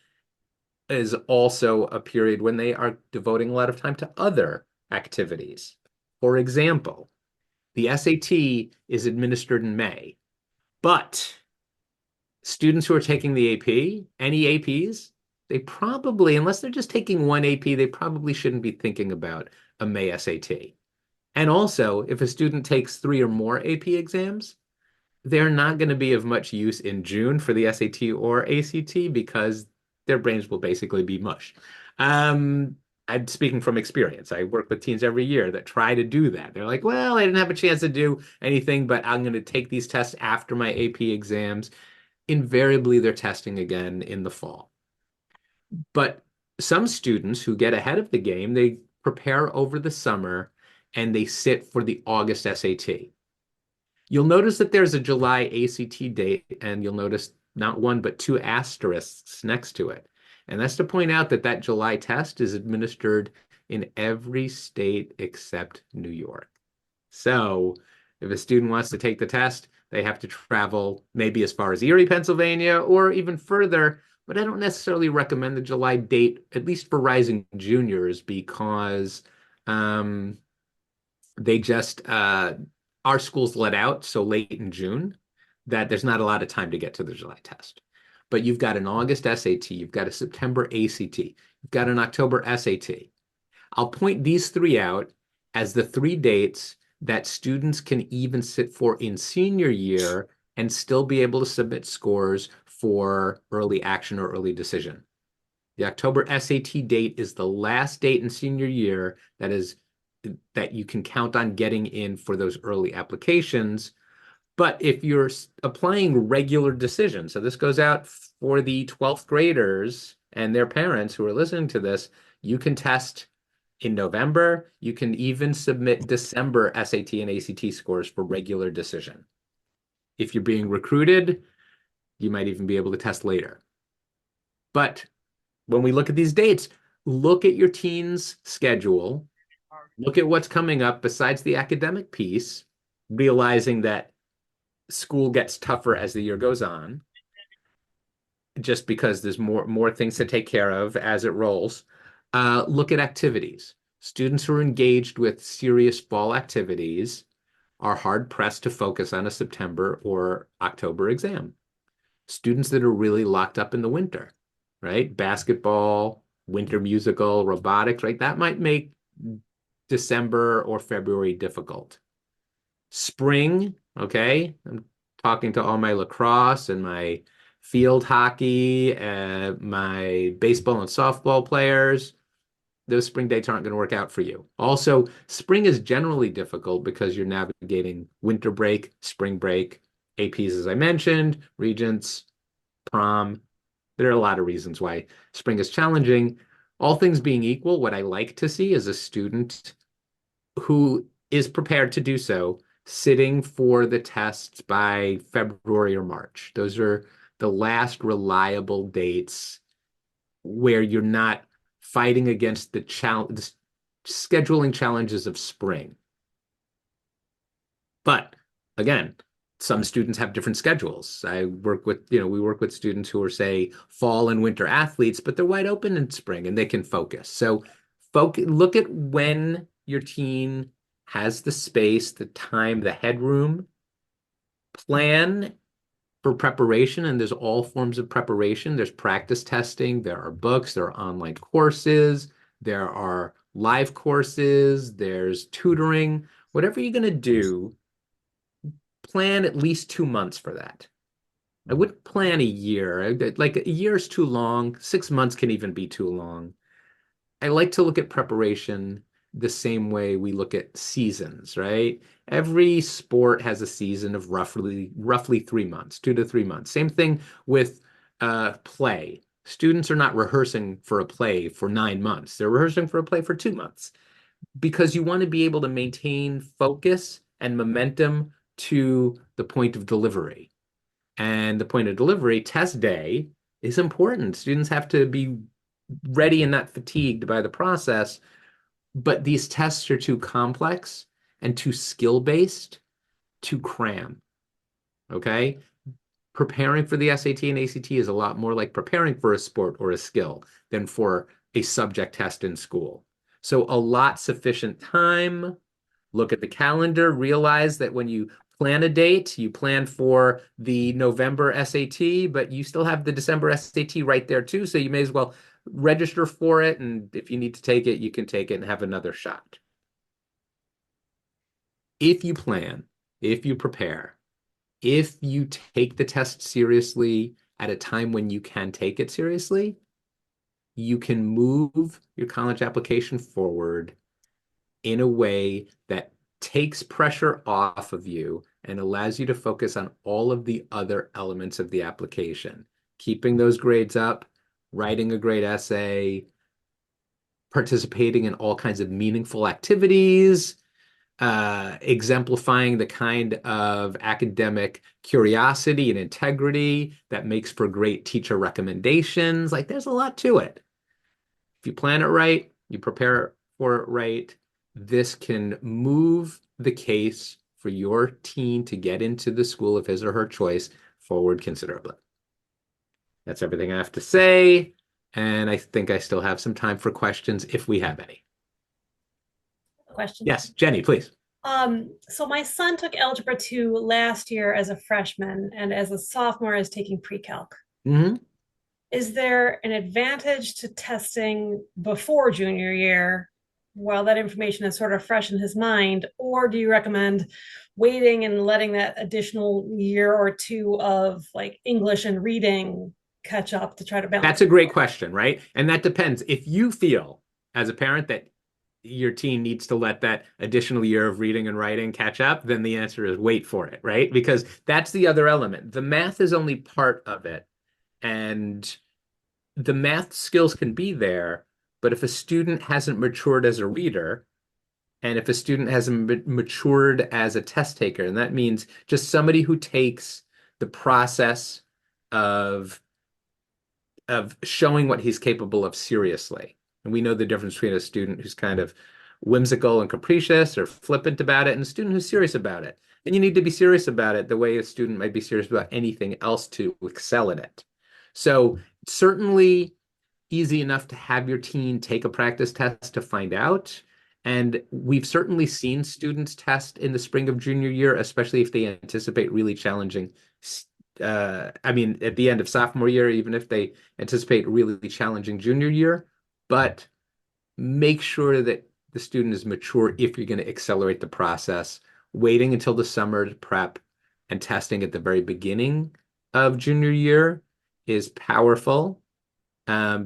Speaker 1: is also a period when they are devoting a lot of time to other activities. For example, the SAT is administered in May, but students who are taking the AP, any APs, they probably, unless they're just taking one AP, they probably shouldn't be thinking about a May SAT. And also, if a student takes 3 or more AP exams, they're not going to be of much use in June for the SAT or ACT because their brains will basically be mush. I'm speaking from experience. I work with teens every year that try to do that. They're like, well, I didn't have a chance to do anything, but I'm going to take these tests after my AP exams. Invariably, they're testing again in the fall. But some students who get ahead of the game, they prepare over the summer and they sit for the August SAT. You'll notice that there's a July ACT date, and you'll notice not one, but 2 asterisks next to it. And that's to point out that that July test is administered in every state except New York. So if a student wants to take the test, they have to travel maybe as far as Erie, Pennsylvania, or even further. But I don't necessarily recommend the July date, at least for rising juniors, because they just our schools let out so late in June that there's not a lot of time to get to the July test. But you've got an August SAT, you've got a September ACT, you've got an October SAT. I'll point these 3 out as the 3 dates that students can even sit for in senior year and still be able to submit scores for early action or early decision. The October SAT date is the last date in senior year that you can count on getting in for those early applications. But if you're applying regular decisions, so this goes out for the 12th graders and their parents who are listening to this, you can test in November. You can even submit December SAT and ACT scores for regular decision. If you're being recruited, you might even be able to test later. But when we look at these dates, look at your teen's schedule, look at what's coming up besides the academic piece, realizing that school gets tougher as the year goes on, just because there's more things to take care of as it rolls. Look at activities. Students who are engaged with serious fall activities are hard pressed to focus on a September or October exam. Students that are really locked up in the winter, right? Basketball, winter musical, robotics, right? That might make December or February difficult. Spring, okay? I'm talking to all my lacrosse and my field hockey, my baseball and softball players. Those spring dates aren't going to work out for you. Also, spring is generally difficult because you're navigating winter break, spring break, APs, as I mentioned, regents, prom. There are a lot of reasons why spring is challenging. All things being equal, what I like to see is a student who is prepared to do so, sitting for the tests by February or March. Those are the last reliable dates where you're not fighting against the scheduling challenges of spring. But again, some students have different schedules. I work with, we work with students who are, say, fall and winter athletes, but they're wide open in spring and they can focus. So look at when your teen has the space, the time, the headroom. Plan for preparation, and there's all forms of preparation. There's practice testing, there are books, there are online courses, there are live courses, there's tutoring. Whatever you're going to do, plan at least 2 months for that. I wouldn't plan a year. Like a year is too long. 6 months can even be too long. I like to look at preparation the same way we look at seasons, right? Every sport has a season of roughly 3 months, 2 to 3 months. Same thing with play. Students are not rehearsing for a play for 9 months. They're rehearsing for a play for 2 months because you want to be able to maintain focus and momentum to the point of delivery. And the point of delivery, test day, is important. Students have to be ready and not fatigued by the process, but these tests are too complex and too skill-based to cram, okay? Preparing for the SAT and ACT is a lot more like preparing for a sport or a skill than for a subject test in school. So allot sufficient time, look at the calendar, realize that when you plan a date, you plan for the November SAT, but you still have the December SAT right there too, so you may as well register for it, and if you need to take it, you can take it and have another shot. If you plan, if you prepare, if you take the test seriously at a time when you can take it seriously, you can move your college application forward in a way that takes pressure off of you and allows you to focus on all of the other elements of the application. Keeping those grades up, writing a great essay, participating in all kinds of meaningful activities, exemplifying the kind of academic curiosity and integrity that makes for great teacher recommendations. Like, there's a lot to it. If you plan it right, you prepare for it right, this can move the case for your teen to get into the school of his or her choice forward considerably. That's everything I have to say. And I think I still have some time for questions if we have any.
Speaker 5: Question.
Speaker 1: Yes, Jenny, please.
Speaker 5: So my son took Algebra 2 last year as a freshman, and as a sophomore is taking pre-calc.
Speaker 1: Mm-hmm.
Speaker 5: Is there an advantage to testing before junior year while that information is sort of fresh in his mind, or do you recommend waiting and letting that additional year or two of like English and reading catch up to try to balance?
Speaker 1: That's a great question, right? And that depends. If you feel as a parent that your teen needs to let that additional year of reading and writing catch up, then the answer is wait for it, right? Because that's the other element. The math is only part of it. And the math skills can be there, but if a student hasn't matured as a reader, and if a student hasn't matured as a test taker, and that means just somebody who takes the process of showing what he's capable of seriously. And we know the difference between a student who's kind of whimsical and capricious or flippant about it and a student who's serious about it. And you need to be serious about it the way a student might be serious about anything else to excel in it. So certainly easy enough to have your teen take a practice test to find out. And we've certainly seen students test in the spring of junior year, especially if they anticipate really challenging at the end of sophomore year, even if they anticipate really challenging junior year, but make sure that the student is mature if you're going to accelerate the process. Waiting until the summer to prep and testing at the very beginning of junior year is powerful,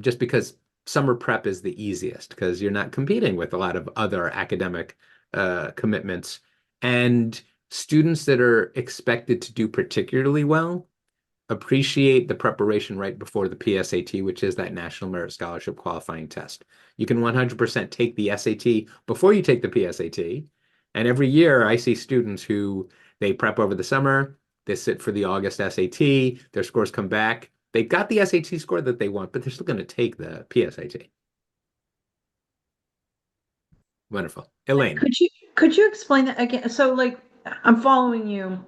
Speaker 1: just because summer prep is the easiest because you're not competing with a lot of other academic commitments. And students that are expected to do particularly well appreciate the preparation right before the PSAT, which is that National Merit Scholarship qualifying test. You can 100% take the SAT before you take the PSAT. And every year I see students who they prep over the summer, They sit for the August SAT. Their scores come back. They've got the SAT score that they want, but they're still going to take the PSAT. Wonderful. Elaine.
Speaker 3: Could you explain that again? So like I'm following you.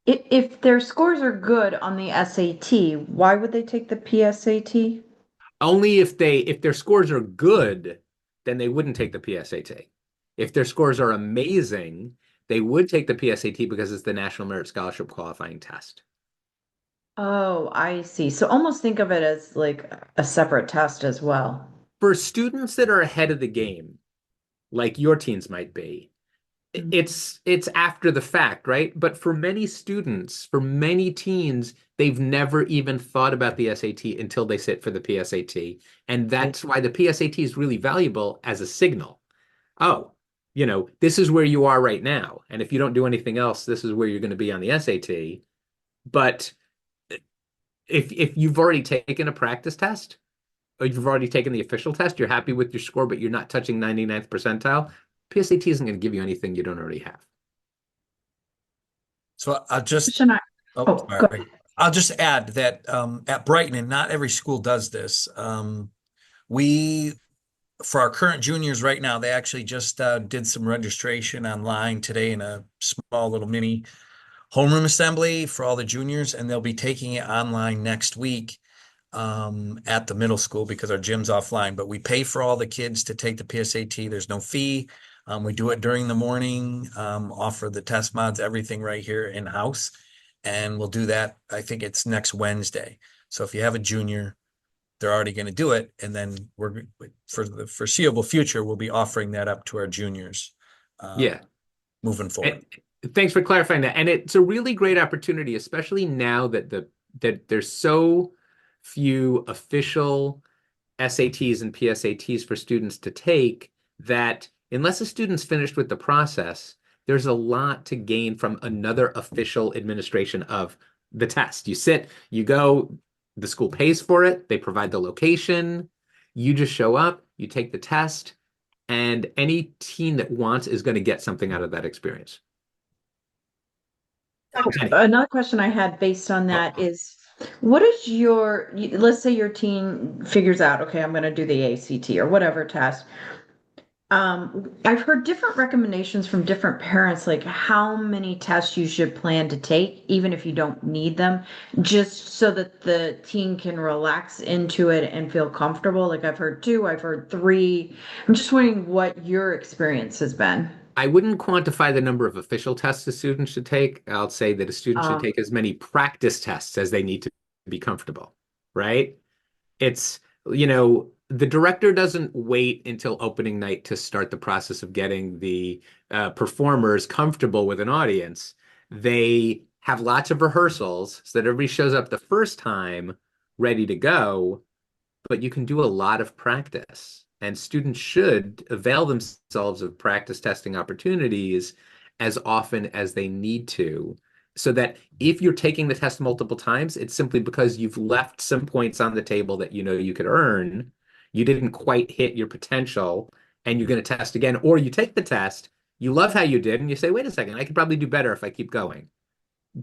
Speaker 3: If their scores are good on the SAT, why would they take the PSAT?
Speaker 1: Only if their scores are good, then they wouldn't take the PSAT. If their scores are amazing, they would take the PSAT because it's the National Merit Scholarship qualifying test.
Speaker 3: Oh, I see. So almost think of it as like a separate test as well.
Speaker 1: For students that are ahead of the game, like your teens might be, it's after the fact, right? But for many students, for many teens, they've never even thought about the SAT until they sit for the PSAT. And that's why the PSAT is really valuable as a signal. Oh, this is where you are right now. And if you don't do anything else, this is where you're going to be on the SAT. But if you've already taken a practice test, or you've already taken the official test, you're happy with your score, but you're not touching 99th percentile, PSAT isn't going to give you anything you don't already have.
Speaker 4: So I'll just,
Speaker 3: Should I?
Speaker 4: oh,
Speaker 3: Go ahead.
Speaker 4: sorry. I'll just add that at Brighton, and not every school does this, we, for our current juniors right now, they actually just did some registration online today in a small little mini homeroom assembly for all the juniors, and they'll be taking it online next week at the middle school because our gym's offline. But we pay for all the kids to take the PSAT. There's no fee. We do it during the morning, offer the test mods, everything right here in-house. And we'll do that, I think it's next Wednesday. So if you have a junior, they're already going to do it. And then we're, for the foreseeable future, we'll be offering that up to our juniors
Speaker 1: Yeah.
Speaker 4: moving forward.
Speaker 1: And thanks for clarifying that. And it's a really great opportunity, especially now that that there's so few official SATs and PSATs for students to take, that unless a student's finished with the process, there's a lot to gain from another official administration of the test. You sit, you go, the school pays for it, they provide the location, you just show up, you take the test, and any teen that wants is going to get something out of that experience.
Speaker 3: Another question I had based on that is, what is let's say your teen figures out, okay, I'm going to do the ACT or whatever test. I've heard different recommendations from different parents, like how many tests you should plan to take, even if you don't need them, just so that the teen can relax into it and feel comfortable. Like I've heard 2, I've heard 3. I'm just wondering what your experience has been.
Speaker 1: I wouldn't quantify the number of official tests a student should take. I'll say that a student should take as many practice tests as they need to be comfortable, right? It's, the director doesn't wait until opening night to start the process of getting the performers comfortable with an audience. They have lots of rehearsals so that everybody shows up the first time ready to go, but you can do a lot of practice. And students should avail themselves of practice testing opportunities as often as they need to, so that if you're taking the test multiple times, it's simply because you've left some points on the table that you could earn. You didn't quite hit your potential, and you're going to test again. Or you take the test, you love how you did, and you say, wait a second, I could probably do better if I keep going.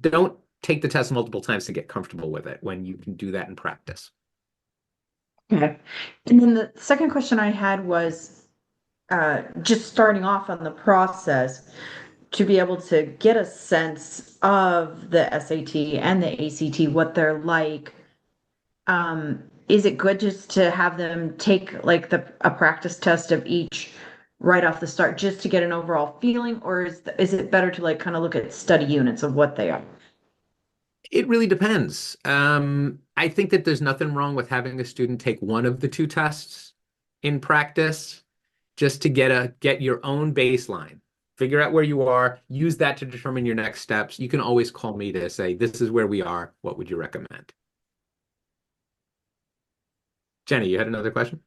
Speaker 1: Don't take the test multiple times to get comfortable with it when you can do that in practice.
Speaker 3: Okay. And then the second question I had was just starting off on the process, to be able to get a sense of the SAT and the ACT, what they're like. Is it good just to have them take like a practice test of each right off the start, just to get an overall feeling, or is it better to like kind of look at study units of what they are?
Speaker 1: It really depends. I think that there's nothing wrong with having a student take one of the 2 tests in practice, just to get your own baseline, figure out where you are, use that to determine your next steps. You can always call me to say, this is where we are. What would you recommend? Jenny, you had another question?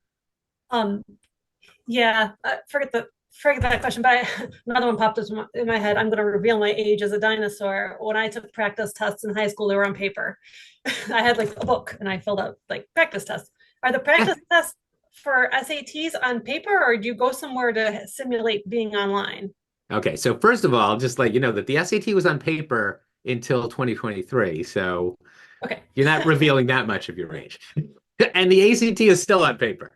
Speaker 5: Yeah, forget that question, but another one popped in my head. I'm going to reveal my age as a dinosaur. When I took practice tests in high school, they were on paper. I had like a book and I filled out like practice tests. Are the practice tests for SATs on paper, or do you go somewhere to simulate being online?
Speaker 1: Okay, so first of all, just let you know that the SAT was on paper until 2023. So
Speaker 5: Okay.
Speaker 1: you're not revealing that much of your age. And the ACT is still on paper.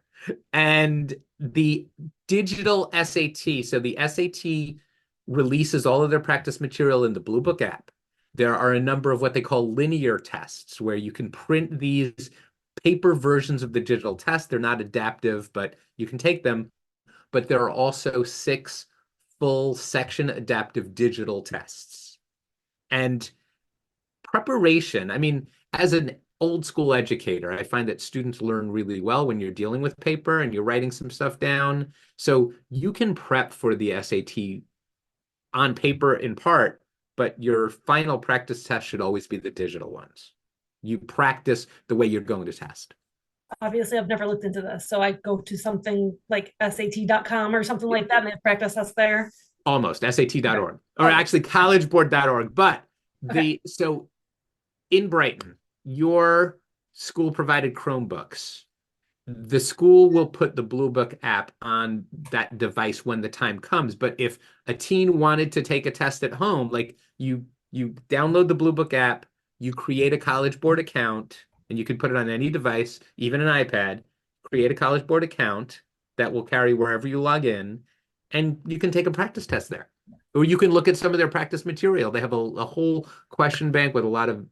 Speaker 1: And the digital SAT, so the SAT releases all of their practice material in the Blue Book app. There are a number of what they call linear tests where you can print these paper versions of the digital test. They're not adaptive, but you can take them. But there are also 6 full section adaptive digital tests. And preparation, I mean, as an old school educator, I find that students learn really well when you're dealing with paper and you're writing some stuff down. So you can prep for the SAT on paper in part, but your final practice test should always be the digital ones. You practice the way you're going to test.
Speaker 5: Obviously, I've never looked into this. So I go to something like SAT.com or something like that and they practice us there.
Speaker 1: Almost, SAT.org, or
Speaker 5: Okay.
Speaker 1: actually collegeboard.org. But
Speaker 5: Okay.
Speaker 1: so in Brighton, your school provided Chromebooks. The school will put the Blue Book app on that device when the time comes. But if a teen wanted to take a test at home, like you download the Blue Book app, you create a College Board account, and you can put it on any device, even an iPad, create a College Board account that will carry wherever you log in, and you can take a practice test there. Or you can look at some of their practice material. They have a whole question bank with a lot of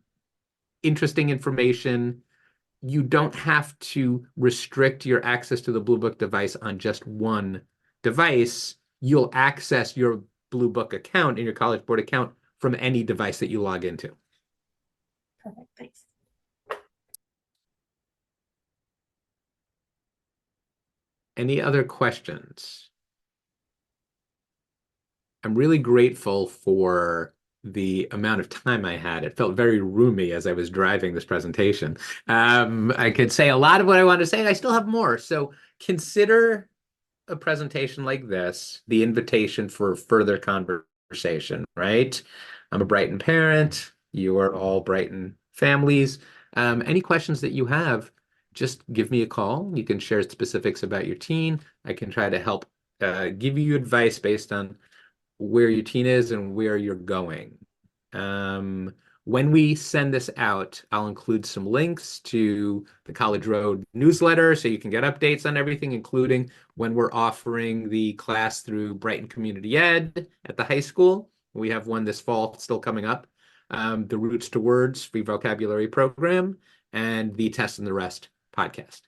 Speaker 1: interesting information. You don't have to restrict your access to the Blue Book device on just one device. You'll access your Blue Book account and your College Board account from any device that you log into.
Speaker 5: Perfect. Thanks.
Speaker 1: Any other questions? I'm really grateful for the amount of time I had. It felt very roomy as I was driving this presentation. I could say a lot of what I wanted to say, and I still have more. So consider a presentation like this the invitation for further conversation, right? I'm a Brighton parent. You are all Brighton families. Any questions that you have, just give me a call. You can share specifics about your teen. I can try to help give you advice based on where your teen is and where you're going. When we send this out, I'll include some links to the College Road newsletter so you can get updates on everything, including when we're offering the class through Brighton Community Ed at the high school. We have one this fall still coming up. The Roots to Words free vocabulary program and the Test and the Rest podcast.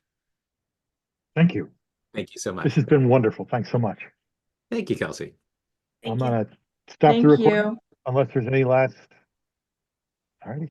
Speaker 2: Thank you.
Speaker 1: Thank you so
Speaker 2: This
Speaker 1: much.
Speaker 2: has been wonderful. Thanks so much.
Speaker 1: Thank you, Kelsey.
Speaker 2: I'm
Speaker 5: Thank you.
Speaker 2: gonna stop the
Speaker 3: Thank
Speaker 2: recording
Speaker 3: you.
Speaker 2: unless there's any last. All righty.